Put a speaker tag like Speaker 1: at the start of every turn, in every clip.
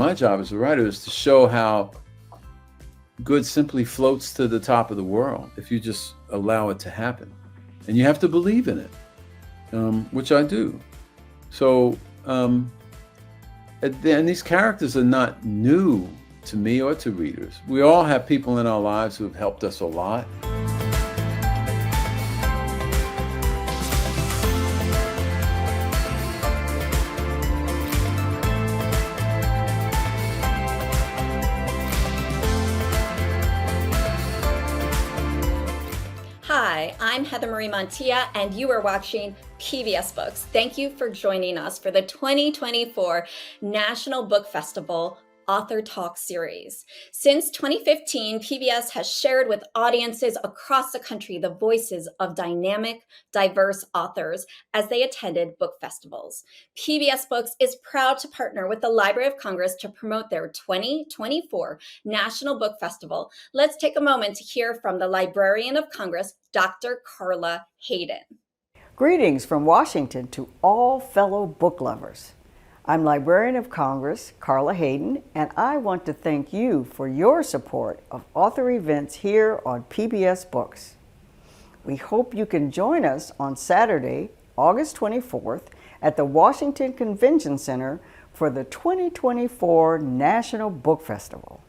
Speaker 1: my job as a writer is to show how good simply floats to the top of the world if you just allow it to happen. And you have to believe in it, which I do. So, and these characters are not new to me or to readers. We all have people in our lives who have helped us a lot.
Speaker 2: Hi, I'm Heather Marie Montilla, and you are watching PBS Books. Thank you for joining us for the 2024 National Book Festival Author Talk Series. Since 2015, PBS has shared with audiences across the country the voices of dynamic, diverse authors as they attended book festivals. PBS Books is proud to partner with the Library of Congress to promote their 2024 National Book Festival. Let's take a moment to hear from the Librarian of Congress, Dr. Carla Hayden.
Speaker 3: Greetings from Washington to all fellow book lovers. I'm Librarian of Congress, Carla Hayden, and I want to thank you for your support of author events here on PBS Books. We hope you can join us on Saturday, August 24th at the Washington Convention Center for the 2024 National Book Festival.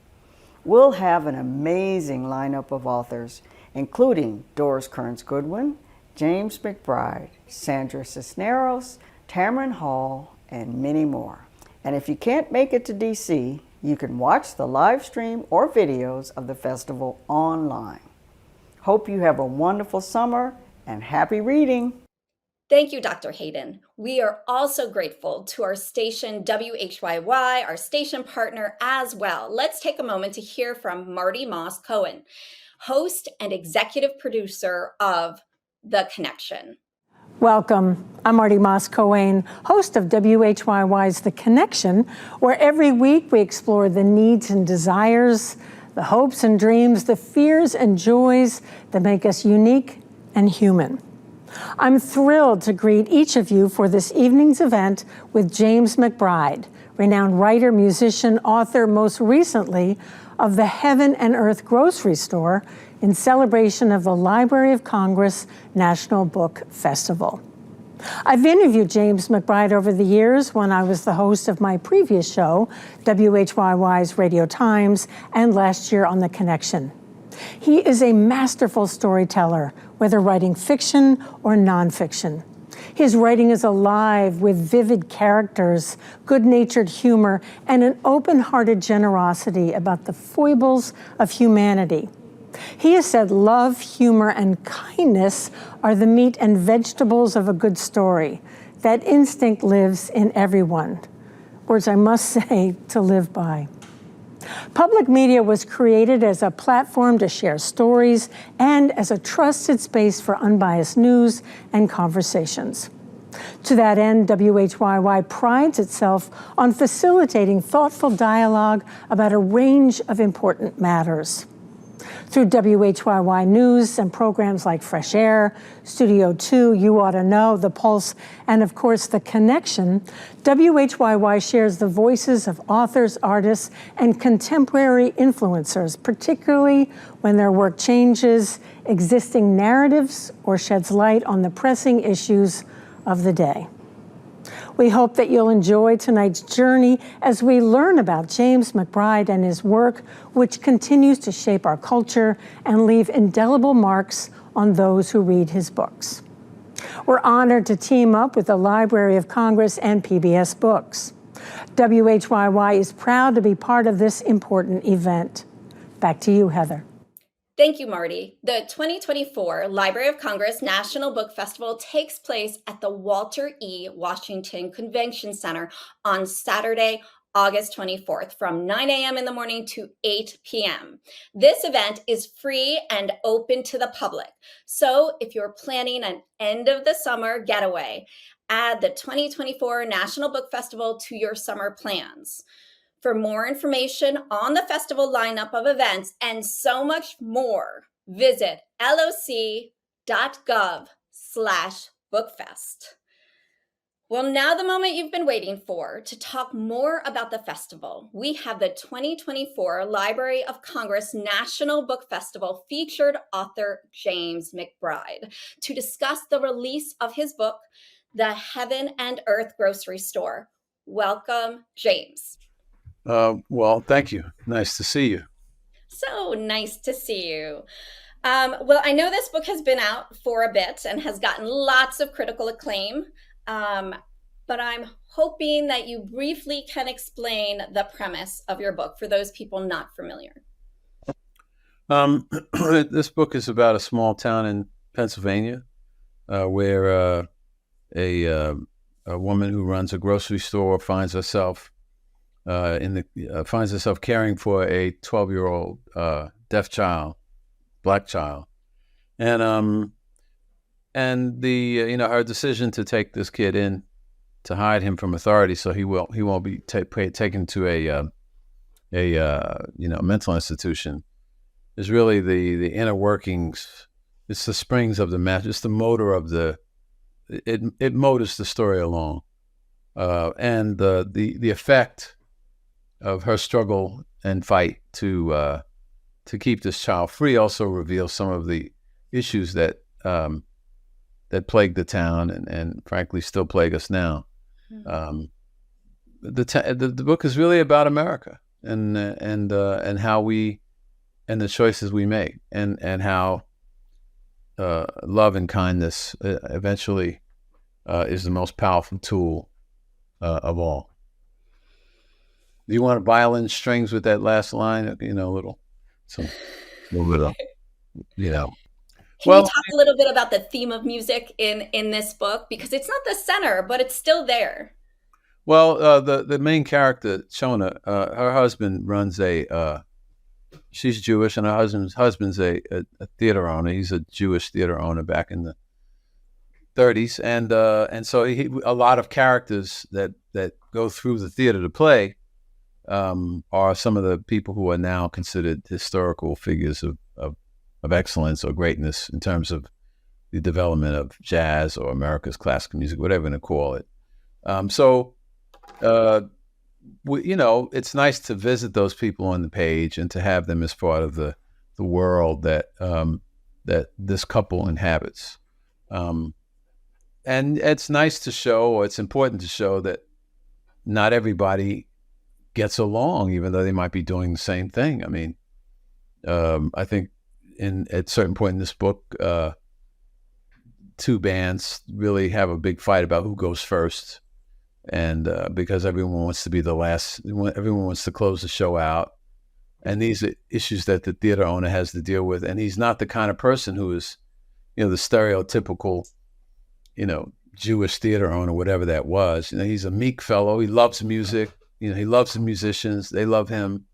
Speaker 3: We'll have an amazing lineup of authors, including Doris Kearns Goodwin, James McBride, Sandra Cisneros, Tamron Hall, and many more. And if you can't make it to DC, you can watch the live stream or videos of the festival online. Hope you have a wonderful summer and happy reading.
Speaker 2: Thank you, Dr. Hayden. We are also grateful to our station WHYY, our station partner as well. Let's take a moment to hear from Marty Moss Cohen, host and executive producer of The Connection.
Speaker 4: Welcome. I'm Marty Moss Cohen, host of WHYY's The Connection, where every week we explore the needs and desires, the hopes and dreams, the fears and joys that make us unique and human. I'm thrilled to greet each of you for this evening's event with James McBride, renowned writer, musician, author, most recently of the Heaven and Earth Grocery Store, in celebration of the Library of Congress National Book Festival. I've interviewed James McBride over the years when I was the host of my previous show, WHYY's Radio Times, and last year on The Connection. He is a masterful storyteller, whether writing fiction or nonfiction. His writing is alive with vivid characters, good-natured humor, and an open-hearted generosity about the foibles of humanity. He has said love, humor, and kindness are the meat and vegetables of a good story. That instinct lives in everyone. Words I must say to live by. Public media was created as a platform to share stories and as a trusted space for unbiased news and conversations. To that end, WHYY prides itself on facilitating thoughtful dialogue about a range of important matters. Through WHYY News and programs like Fresh Air, Studio 2, You Ought to Know, The Pulse, and of course The Connection, WHYY shares the voices of authors, artists, and contemporary influencers, particularly when their work changes existing narratives or sheds light on the pressing issues of the day. We hope that you'll enjoy tonight's journey as we learn about James McBride and his work, which continues to shape our culture and leave indelible marks on those who read his books. We're honored to team up with the Library of Congress and PBS Books. WHYY is proud to be part of this important event. Back to you, Heather.
Speaker 2: Thank you, Marty. The 2024 Library of Congress National Book Festival takes place at the Walter E. Washington Convention Center on Saturday, August 24th from 9 a.m. in the morning to 8 p.m. This event is free and open to the public. So if you're planning an end of the summer getaway, add the 2024 National Book Festival to your summer plans. For more information on the festival lineup of events and so much more, visit loc.gov/bookfest. Well, now the moment you've been waiting for to talk more about the festival. We have the 2024 Library of Congress National Book Festival featured author James McBride to discuss the release of his book, The Heaven and Earth Grocery Store. Welcome, James.
Speaker 1: Well, thank you. Nice to see you.
Speaker 2: So nice to see you. Well, I know this book has been out for a bit and has gotten lots of critical acclaim. But I'm hoping that you briefly can explain the premise of your book for those people not familiar.
Speaker 1: This book is about a small town in Pennsylvania where a woman who runs a grocery store finds herself caring for a 12-year-old deaf child, black child, and her decision to take this kid in to hide him from authorities so he won't be taken to a mental institution is really the inner workings. It's the springs of the match. It's the motor of it motors the story along, and the effect of her struggle and fight to keep this child free also reveals some of the issues that plague the town and frankly still plague us now. The book is really about America and how we and the choices we make and how love and kindness eventually is the most powerful tool of all. Do you want violin strings with that last line? A little bit of,
Speaker 2: Can you talk a little bit about the theme of music in this book? Because it's not the center, but it's still there.
Speaker 1: Well, the main character, Shona, her husband runs she's Jewish, and her husband's a theater owner. He's a Jewish theater owner back in the 30s, and so a lot of characters that go through the theater to play are some of the people who are now considered historical figures of excellence or greatness in terms of the development of jazz or America's classical music, whatever you want to call it. It's nice to visit those people on the page and to have them as part of the world that this couple inhabits. And it's nice to show, or it's important to show, that not everybody gets along, even though they might be doing the same thing. I mean, I think at a certain point in this book, two bands really have a big fight about who goes first. And because everyone wants to be the last, everyone wants to close the show out. And these are issues that the theater owner has to deal with. And he's not the kind of person who is, the stereotypical, Jewish theater owner, whatever that was. He's a meek fellow. He loves music. He loves the musicians. They love him.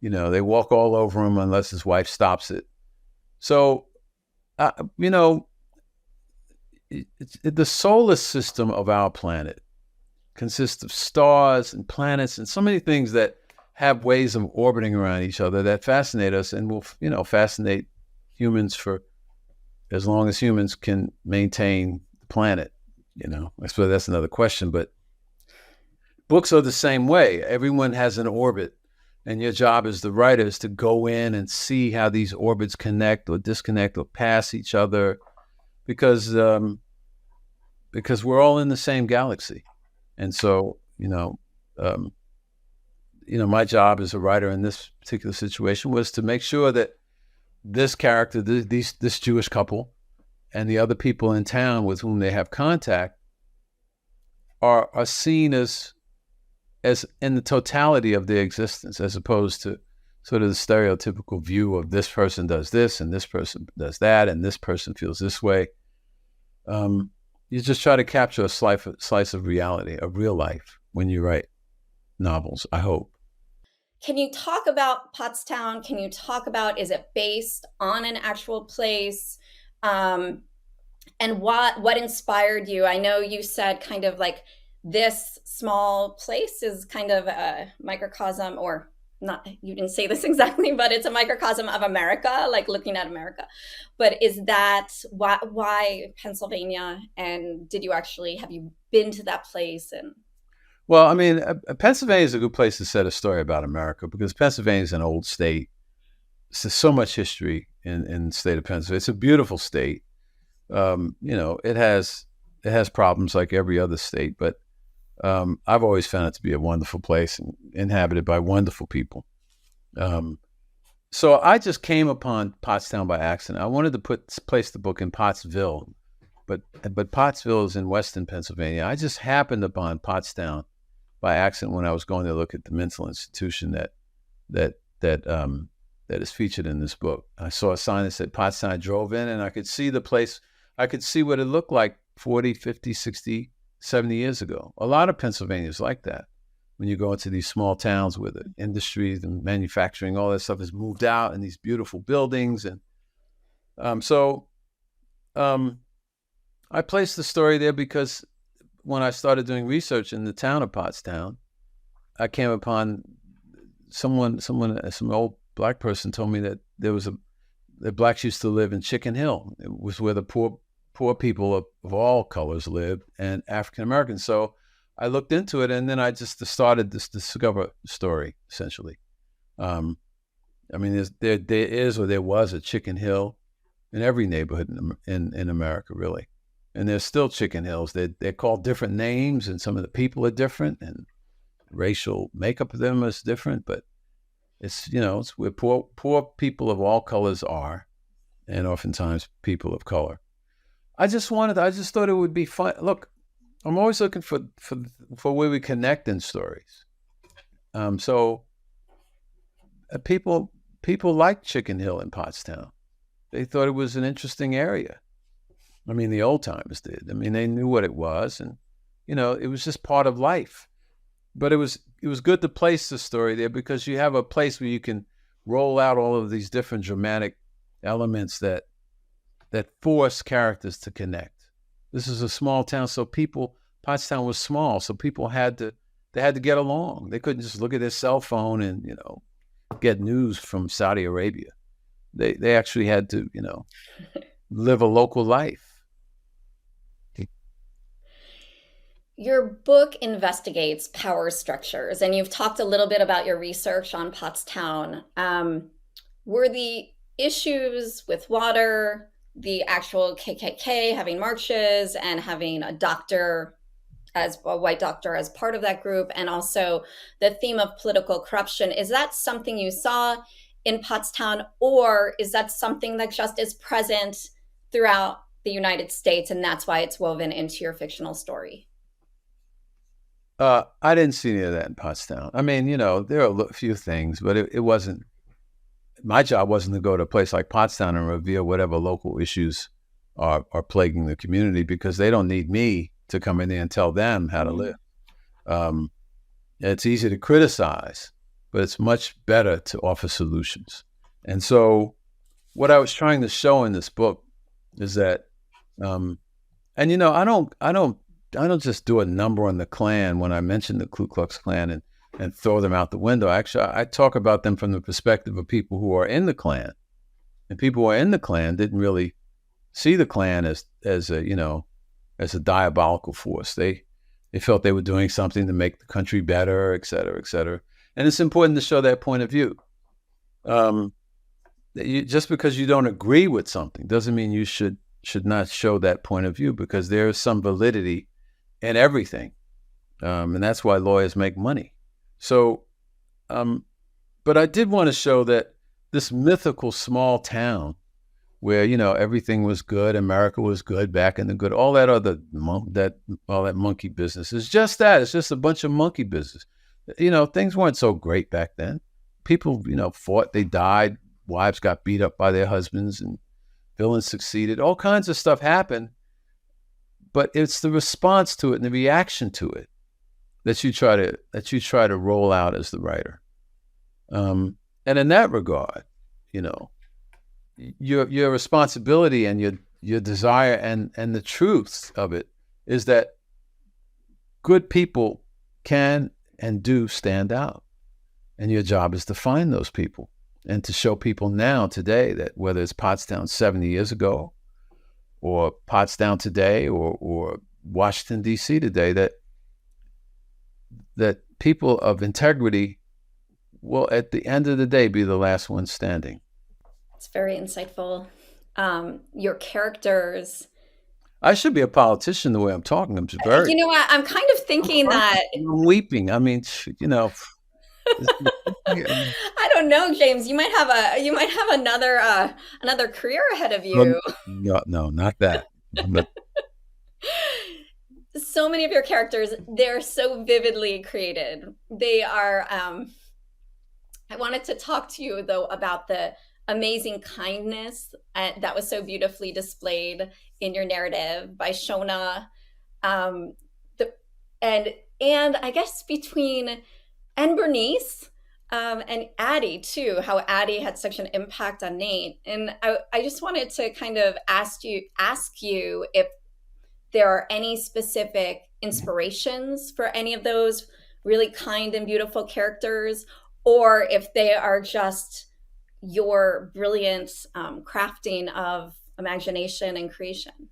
Speaker 1: They walk all over him unless his wife stops it. So, the solar system of our planet consists of stars and planets and so many things that have ways of orbiting around each other that fascinate us and will, fascinate humans for as long as humans can maintain the planet. I suppose that's another question, but books are the same way. Everyone has an orbit, and your job as the writer is to go in and see how these orbits connect or disconnect or pass each other, because we're all in the same galaxy. And so, my job as a writer in this particular situation was to make sure that this character, this Jewish couple, and the other people in town with whom they have contact are seen as in the totality of their existence, as opposed to sort of the stereotypical view of this person does this and this person does that and this person feels this way. You just try to capture a slice of reality, of real life, when you write novels, I hope.
Speaker 2: Can you talk about Pottstown? Can you talk about, is it based on an actual place? And what inspired you? I know you said kind of like this small place is kind of a microcosm, or not, you didn't say this exactly, but it's a microcosm of America, like looking at America. But is that why Pennsylvania? And have you been to that place? And
Speaker 1: Well, I mean, Pennsylvania is a good place to set a story about America because Pennsylvania is an old state. There's so much history in the state of Pennsylvania. It's a beautiful state. It has problems like every other state, but I've always found it to be a wonderful place and inhabited by wonderful people. So I just came upon Pottstown by accident. I wanted to place the book in Pottsville, but Pottsville is in Western Pennsylvania. I just happened upon Pottstown by accident when I was going to look at the mental institution that is featured in this book. I saw a sign that said Pottstown. I drove in and I could see the place. I could see what it looked like 40, 50, 60, 70 years ago. A lot of Pennsylvania is like that. When you go into these small towns where the industries and manufacturing, all that stuff has moved out and these beautiful buildings. And I placed the story there because when I started doing research in the town of Pottstown, I came upon some old Black person told me that that Blacks used to live in Chicken Hill. It was where the poor people of all colors lived, and African Americans. So I looked into it, and then I just started this discover story, essentially. I mean, there was a Chicken Hill in every neighborhood in America, really. And there's still Chicken Hills. They're called different names, and some of the people are different, and racial makeup of them is different, but it's where poor people of all colors are, and oftentimes people of color. I just thought it would be fun. Look, I'm always looking for where we connect in stories. People liked Chicken Hill in Pottstown. They thought it was an interesting area. I mean, the old timers did. I mean, they knew what it was, and it was just part of life. But it was good to place the story there because you have a place where you can roll out all of these different dramatic elements that force characters to connect. This is a small town, so Pottstown was small, so people had to get along. They couldn't just look at their cell phone and get news from Saudi Arabia. They actually had to live a local life.
Speaker 2: Your book investigates power structures, and you've talked a little bit about your research on Pottstown. Were the issues with water, the actual KKK having marches and having a white doctor as part of that group, and also the theme of political corruption, is that something you saw in Pottstown, or is that something that just is present throughout the United States and that's why it's woven into your fictional story?
Speaker 1: I didn't see any of that in Pottstown. I mean, there are a few things, but it wasn't. My job wasn't to go to a place like Pottstown and reveal whatever local issues are plaguing the community, because they don't need me to come in there and tell them how to live. It's easy to criticize, but it's much better to offer solutions. And so what I was trying to show in this book is that, I don't just do a number on the Klan when I mention the Ku Klux Klan and throw them out the window. Actually, I talk about them from the perspective of people who are in the Klan. And people who are in the Klan didn't really see the Klan as a diabolical force. They felt they were doing something to make the country better, et cetera, et cetera. And it's important to show that point of view. Just because you don't agree with something doesn't mean you should not show that point of view, because there is some validity in everything. And that's why lawyers make money. So, but I did want to show that this mythical small town where, everything was good, America was good back in the good, all that all that monkey business is just that. It's just a bunch of monkey business. Things weren't so great back then. People, fought, they died, wives got beat up by their husbands, and villains succeeded. All kinds of stuff happened. But it's the response to it and the reaction to it that you try to roll out as the writer. And in that regard, your responsibility and your desire and the truth of it is that good people can and do stand out. And your job is to find those people and to show people now, today, that whether it's Pottstown 70 years ago, or Pottstown today, or Washington, D.C. today, that people of integrity will, at the end of the day, be the last one standing.
Speaker 2: It's very insightful. Your characters.
Speaker 1: I should be a politician the way I'm talking. I'm just very.
Speaker 2: You know what? I'm kind of thinking that.
Speaker 1: I'm weeping. I mean, you know.
Speaker 2: I don't know, James. You might have another career ahead of you.
Speaker 1: No, not that. But
Speaker 2: so many of your characters, they're so vividly created. They are. I wanted to talk to you though about the amazing kindness that was so beautifully displayed in your narrative by Shona, and I guess between and Bernice and Addie too. How Addie had such an impact on Nate, and I just wanted to kind of ask you if there are any specific inspirations for any of those really kind and beautiful characters, or if they are just your brilliant crafting of imagination and creation.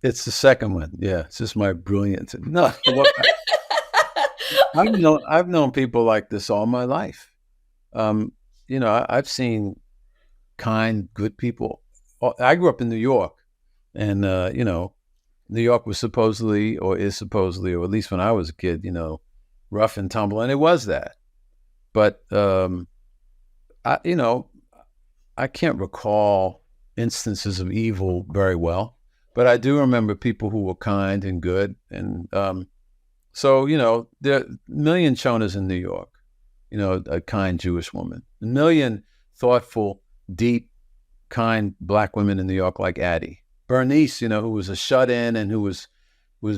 Speaker 1: it's the second one. Yeah, it's just my brilliance. No, I've known people like this all my life. You know, I've seen kind, good people. I grew up in New York, and you know, New York was supposedly, or is supposedly, or at least when I was a kid, you know, rough and tumble, and it was that. But you know, I can't recall instances of evil very well, but I do remember people who were kind and good, and so you know, there are a million Shonas in New York. You know, a kind Jewish woman, a million thoughtful, deep, kind Black women in New York like Addie. Bernice, you know, who was a shut-in and who was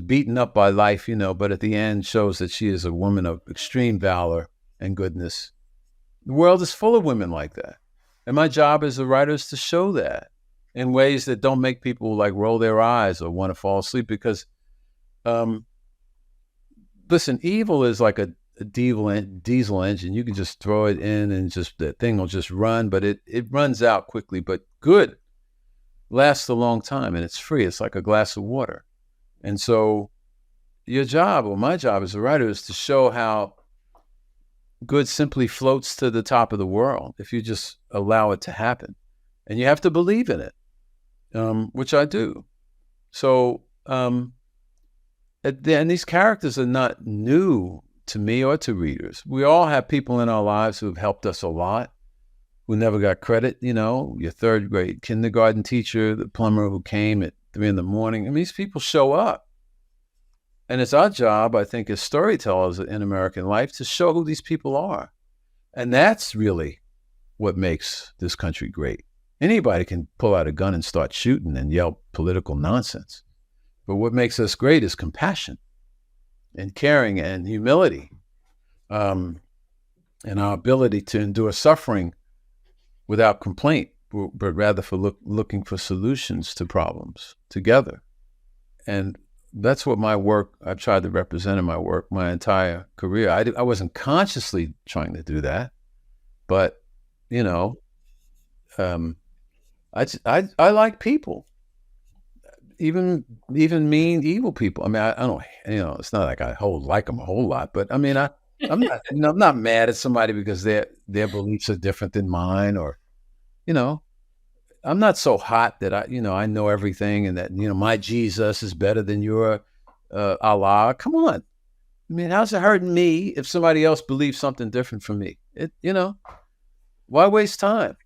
Speaker 1: beaten up by life, you know, but at the end shows that she is a woman of extreme valor and goodness. The world is full of women like that. And my job as a writer is to show that in ways that don't make people like roll their eyes or want to fall asleep, because listen, evil is like a diesel engine. You can just throw it in and just the thing will just run, but it runs out quickly. But good lasts a long time, and it's free. It's like a glass of water. And so your job, or my job as a writer, is to show how good simply floats to the top of the world if you just allow it to happen. And you have to believe in it, which I do. So, and these characters are not new to me or to readers. We all have people in our lives who have helped us a lot, who never got credit. You know, your third grade kindergarten teacher, the plumber who came at 3 a.m. I mean, these people show up. And it's our job, I think, as storytellers in American life, to show who these people are. And that's really what makes this country great. Anybody can pull out a gun and start shooting and yell political nonsense. But what makes us great is compassion and caring and humility, and our ability to endure suffering without complaint, but rather for looking for solutions to problems together. And that's what my work, I've tried to represent in my work my entire career. I wasn't consciously trying to do that, but, you know, I like people. Even mean, evil people. I mean, I don't, you know, it's not like I like them a whole lot, but I mean, I'm not, you know, I'm not mad at somebody because their beliefs are different than mine, or, you know, I'm not so hot that I know everything, and that, you know, my Jesus is better than your Allah. Come on. I mean, how's it hurting me if somebody else believes something different from me? You know, why waste time?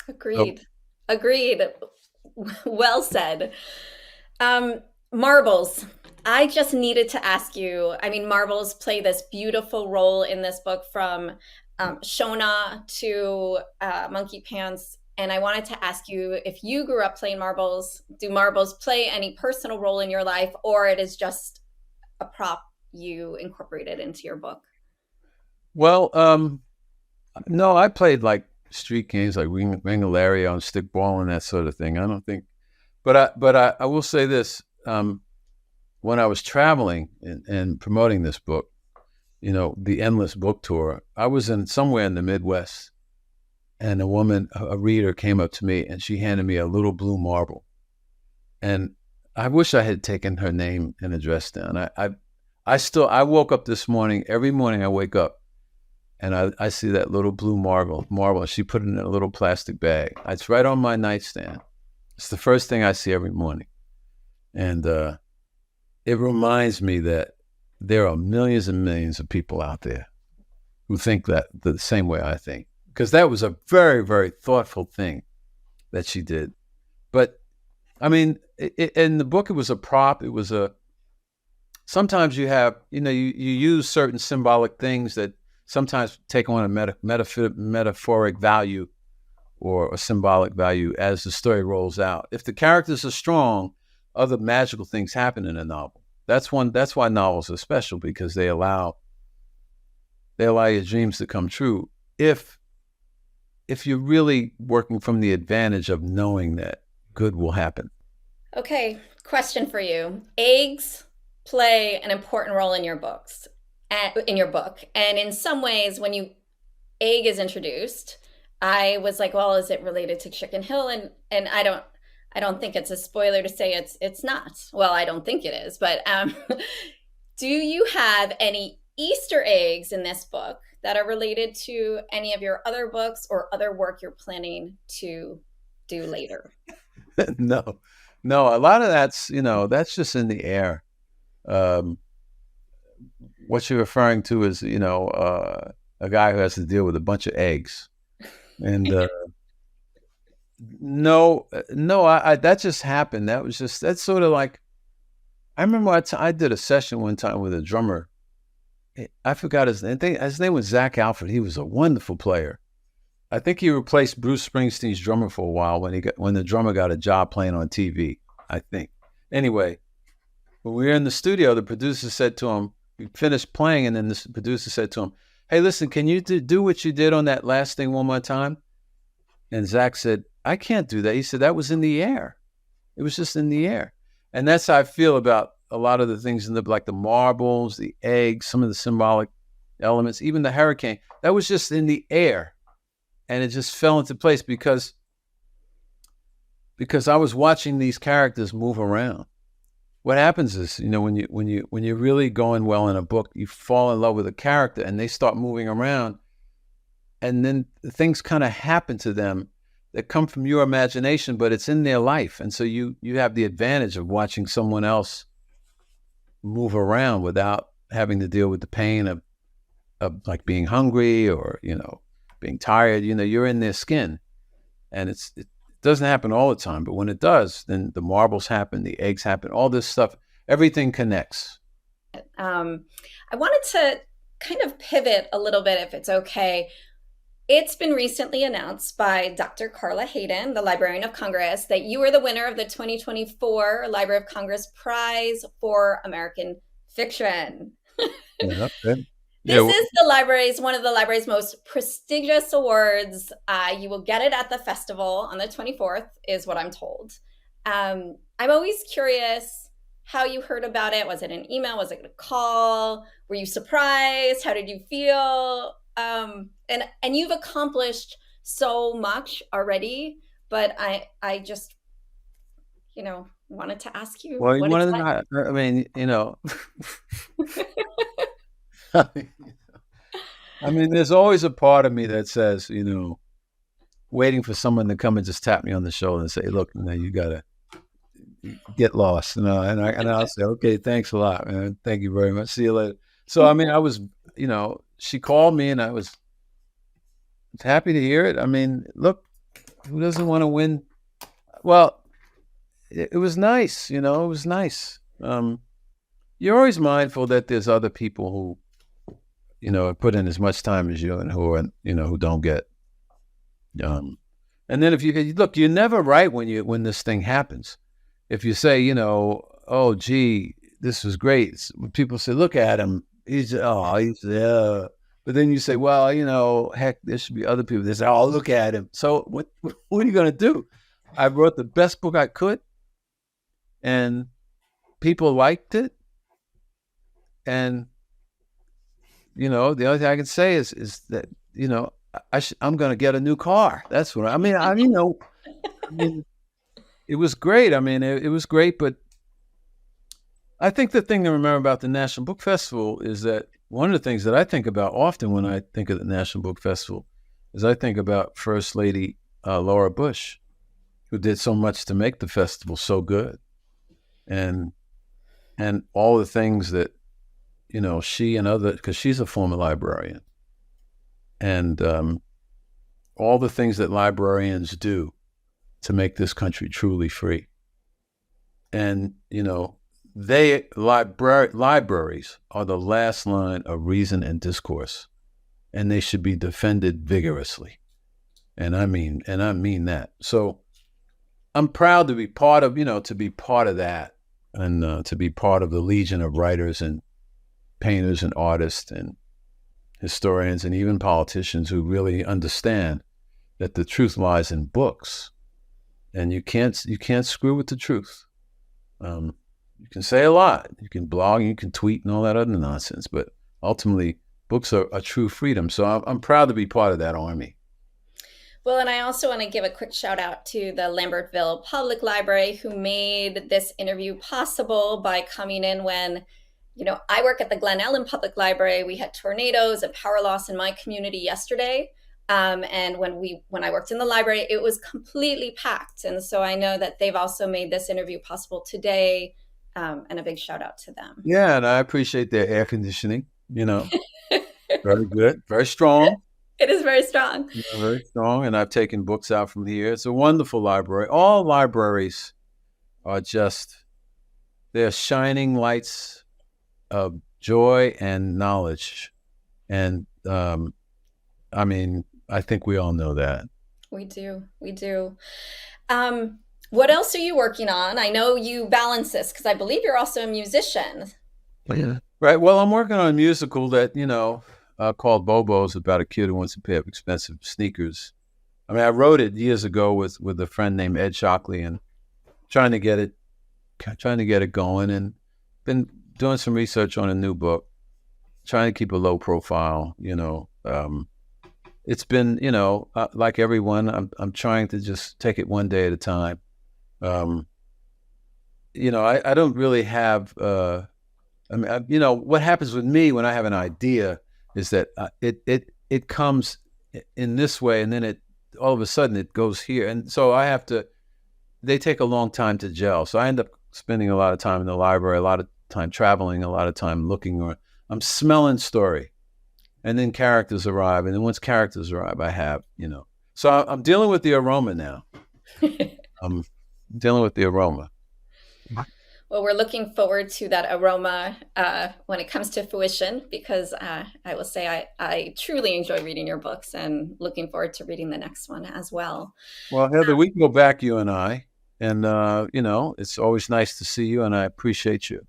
Speaker 2: Agreed. Agreed. Well said. Marbles. I just needed to ask you, I mean, marbles play this beautiful role in this book, from Shona to Monkey Pants. And I wanted to ask you if you grew up playing marbles. Do marbles play any personal role in your life, or it is just a prop you incorporated into your book?
Speaker 1: Well, no, I played like street games like Ring-a-Laria on stickball and that sort of thing. I don't think, but I will say this. When I was traveling and promoting this book, you know, the Endless Book Tour, I was somewhere in the Midwest, and a reader came up to me and she handed me a little blue marble. And I wish I had taken her name and address down. I woke up this morning. Every morning I wake up and I see that little blue marble. And she put it in a little plastic bag. It's right on my nightstand. It's the first thing I see every morning. And it reminds me that there are millions and millions of people out there who think that the same way I think. Because that was a very, very thoughtful thing that she did. But I mean, in the book, it was a prop. It was sometimes you have, you use certain symbolic things that sometimes take on a metaphoric value or a symbolic value as the story rolls out. If the characters are strong, other magical things happen in a novel. That's why novels are special, because they allow your dreams to come true. If you're really working from the advantage of knowing that good will happen.
Speaker 2: Okay, question for you. Eggs play an important role in your book. And in some ways, when egg is introduced, I was like, well, is it related to Chicken Hill? And I don't think it's a spoiler to say it's not. Well, I don't think it is, but do you have any Easter eggs in this book that are related to any of your other books or other work you're planning to do later?
Speaker 1: No, a lot of that's just in the air. What you're referring to is, a guy who has to deal with a bunch of eggs. And no, that just happened. That's sort of like, I remember I did a session one time with a drummer. I forgot his name. His name was Zach Alford. He was a wonderful player. I think he replaced Bruce Springsteen's drummer for a while when the drummer got a job playing on TV, I think. Anyway, when we were in the studio, the producer said to him, we finished playing, and then the producer said to him, hey, listen, can you do what you did on that last thing one more time? And Zach said, I can't do that. He said, that was in the air. It was just in the air. And that's how I feel about a lot of the things like the marbles, the eggs, some of the symbolic elements, even the hurricane. That was just in the air. And it just fell into place because I was watching these characters move around. What happens is, when you're really going well in a book, you fall in love with a character and they start moving around, and then things kind of happen to them that come from your imagination, but it's in their life. And so you have the advantage of watching someone else move around without having to deal with the pain of like being hungry or, being tired. You're in their skin, and it doesn't happen all the time, but when it does, then the marbles happen, the eggs happen, all this stuff, everything connects.
Speaker 2: I wanted to kind of pivot a little bit, if it's okay. It's been recently announced by Dr. Carla Hayden, the Librarian of Congress, that you are the winner of the 2024 Library of Congress Prize for American Fiction.
Speaker 1: Yeah,
Speaker 2: This is one of the library's most prestigious awards. You will get it at the festival on the 24th, is what I'm told. I'm always curious how you heard about it. Was it an email? Was it a call? Were you surprised? How did you feel? And you've accomplished so much already, but I just, wanted to ask you.
Speaker 1: Well, you wanted to know, I mean, I mean, there's always a part of me that says, waiting for someone to come and just tap me on the shoulder and say, look, you gotta get lost, and I'll say, okay, thanks a lot, man. Thank you very much. See you later. So, I mean, I was, she called me and I was happy to hear it. I mean, look, who doesn't want to win? Well, it was nice, it was nice. You're always mindful that there's other people who, put in as much time as you and who don't get. And then if you look, you're never right when this thing happens. If you say, oh, gee, this was great. People say, look at him. He's yeah. But then you say, well, heck, there should be other people. They say, oh, look at him. So what are you going to do? I wrote the best book I could, and people liked it. And, the only thing I can say is that, I'm going to get a new car. That's what I mean, it was great. I mean, it was great, but I think the thing to remember about the National Book Festival is that one of the things that I think about often when I think of the National Book Festival is I think about First Lady Laura Bush, who did so much to make the festival so good, and all the things that, you know, she and other, because she's a former librarian, and all the things that librarians do to make this country truly free. And, you know, libraries are the last line of reason and discourse, and they should be defended vigorously. And I mean that. So I'm proud to be part of, that, and to be part of the legion of writers and painters and artists and historians and even politicians who really understand that the truth lies in books, and you can't screw with the truth. You can say a lot, you can blog, you can tweet, and all that other nonsense, but ultimately, books are a true freedom. So I'm proud to be part of that army.
Speaker 2: Well, and I also want to give a quick shout out to the Lambertville Public Library, who made this interview possible by coming in when, you know, I work at the Glen Ellen Public Library. We had tornadoes and power loss in my community yesterday. And when I worked in the library, it was completely packed. And so I know that they've also made this interview possible today. And a big shout out to them.
Speaker 1: Yeah, and I appreciate their air conditioning, you know. Very good, very strong.
Speaker 2: It is very strong.
Speaker 1: Yeah, very strong. And I've taken books out from here. It's a wonderful library. All libraries are they're shining lights of joy and knowledge. And I mean, I think we all know that.
Speaker 2: We do. What else are you working on? I know you balance this because I believe you're also a musician.
Speaker 1: Yeah. Right. Well, I'm working on a musical that, you know, called Bobo's, about a kid who wants a pair of expensive sneakers. I mean, I wrote it years ago with a friend named Ed Shockley, and trying to get it going, and been doing some research on a new book, trying to keep a low profile, you know. It's been, you know, like everyone, I'm trying to just take it one day at a time. You know, I don't really have, you know, what happens with me when I have an idea is that it comes in this way, and then all of a sudden it goes here. And so they take a long time to gel. So I end up spending a lot of time in the library, a lot of time traveling, a lot of time looking, or I'm smelling story. And then characters arrive. And then once characters arrive, I have, you know. So I'm dealing with the aroma now. I'm dealing with the aroma.
Speaker 2: Well, we're looking forward to that aroma when it comes to fruition, because I will say I truly enjoy reading your books, and looking forward to reading the next one as well.
Speaker 1: Well, Heather, we can go back, you and I. And, you know, it's always nice to see you, and I appreciate you.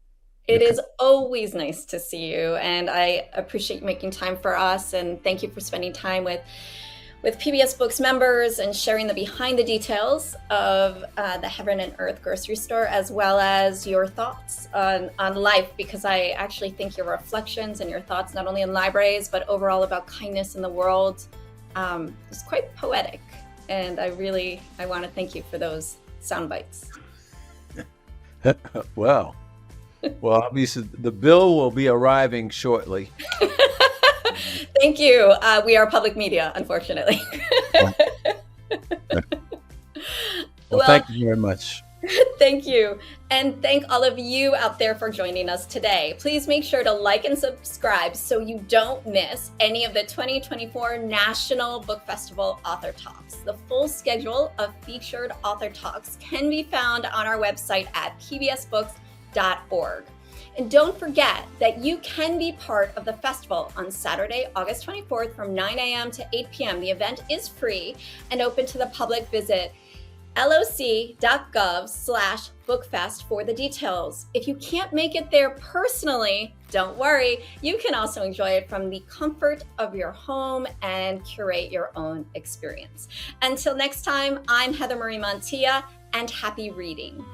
Speaker 2: It is always nice to see you, and I appreciate you making time for us, and thank you for spending time with PBS Books members and sharing the behind the details of the Heaven and Earth grocery store, as well as your thoughts on life, because I actually think your reflections and your thoughts, not only in libraries, but overall about kindness in the world, is quite poetic. And I want to thank you for those sound bites.
Speaker 1: Well, obviously the bill will be arriving shortly.
Speaker 2: Thank you. We are public media, unfortunately.
Speaker 1: Well, thank you very much.
Speaker 2: Thank you. And thank all of you out there for joining us today. Please make sure to like and subscribe so you don't miss any of the 2024 National Book Festival Author Talks. The full schedule of featured author talks can be found on our website at pbsbooks.org. And don't forget that you can be part of the festival on Saturday, August 24th from 9 a.m. to 8 p.m. The event is free and open to the public. Visit loc.gov/bookfest for the details. If you can't make it there personally, don't worry. You can also enjoy it from the comfort of your home and curate your own experience. Until next time, I'm Heather Marie Montilla, and happy reading.